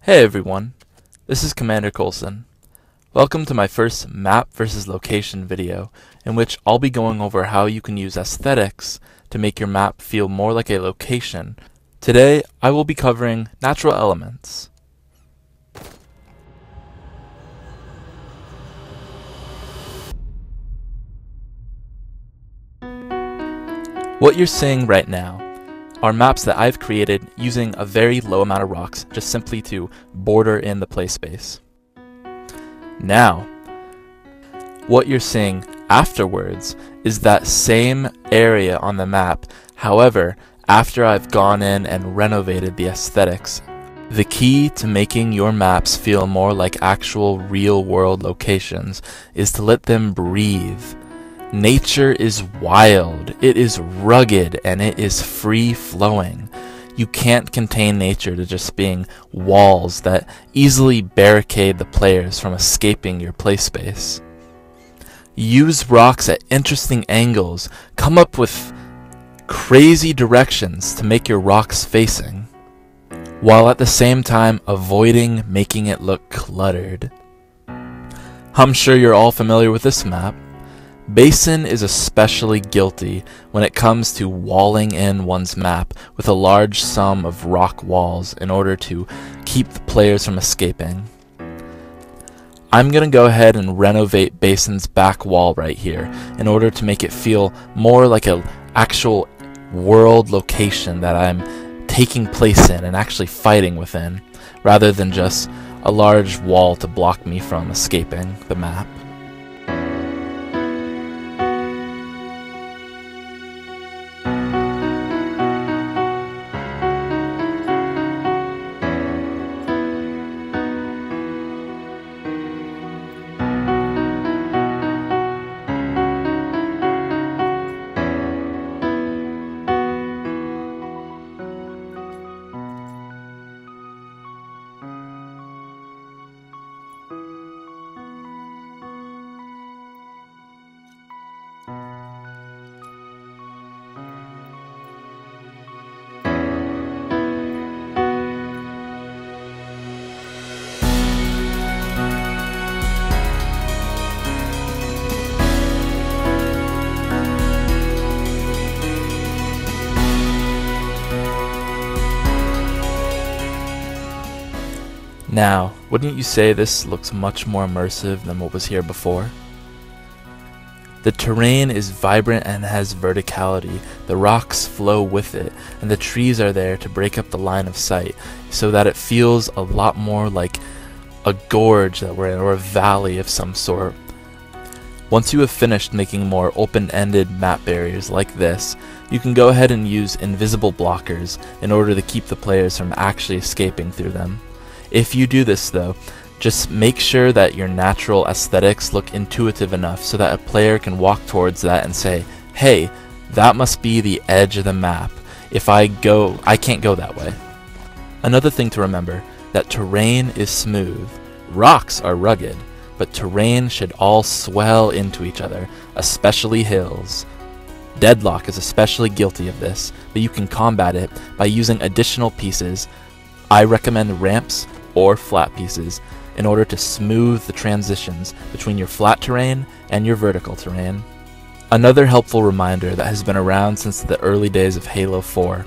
Hey everyone, this is CommanderColson. Welcome to my first map versus location video, in which I'll be going over how you can use aesthetics to make your map feel more like a location. Today, I will be covering natural elements. What you're seeing right now are maps that I've created using a very low amount of rocks, just simply to border in the play space. Now, what you're seeing afterwards is that same area on the map. However, after I've gone in and renovated the aesthetics. The key to making your maps feel more like actual real-world locations is to let them breathe. Nature is wild, it is rugged, and it is free-flowing. You can't contain nature to just being walls that easily barricade the players from escaping your play space. Use rocks at interesting angles, come up with crazy directions to make your rocks facing, while at the same time avoiding making it look cluttered. I'm sure you're all familiar with this map. Basin is especially guilty when it comes to walling in one's map with a large sum of rock walls in order to keep the players from escaping. I'm going to go ahead and renovate Basin's back wall right here in order to make it feel more like an actual world location that I'm taking place in and actually fighting within, rather than just a large wall to block me from escaping the map. Now, wouldn't you say this looks much more immersive than what was here before? The terrain is vibrant and has verticality, the rocks flow with it, and the trees are there to break up the line of sight, so that it feels a lot more like a gorge that we're in, or a valley of some sort. Once you have finished making more open-ended map barriers like this, you can go ahead and use invisible blockers in order to keep the players from actually escaping through them. If you do this though, just make sure that your natural aesthetics look intuitive enough so that a player can walk towards that and say, hey, that must be the edge of the map. If I can't go that way. Another thing to remember, that terrain is smooth. Rocks are rugged, but terrain should all swell into each other, especially hills. Deadlock is especially guilty of this, but you can combat it by using additional pieces. I recommend ramps or flat pieces in order to smooth the transitions between your flat terrain and your vertical terrain. Another helpful reminder that has been around since the early days of Halo 4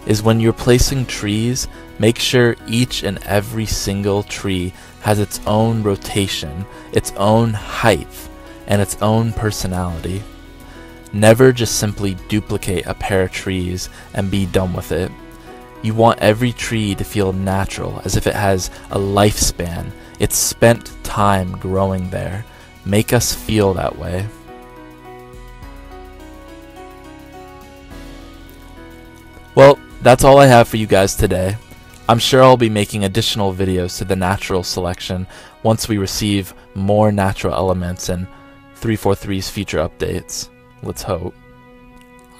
is when you're placing trees, make sure each and every single tree has its own rotation, its own height, and its own personality. Never just simply duplicate a pair of trees and be done with it. You want every tree to feel natural, as if it has a lifespan. It's spent time growing there. Make us feel that way. Well, that's all I have for you guys today. I'm sure I'll be making additional videos to the natural selection once we receive more natural elements in 343's future updates. Let's hope.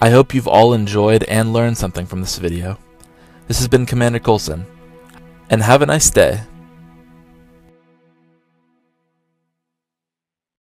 I hope you've all enjoyed and learned something from this video. This has been CommanderColson, and have a nice day.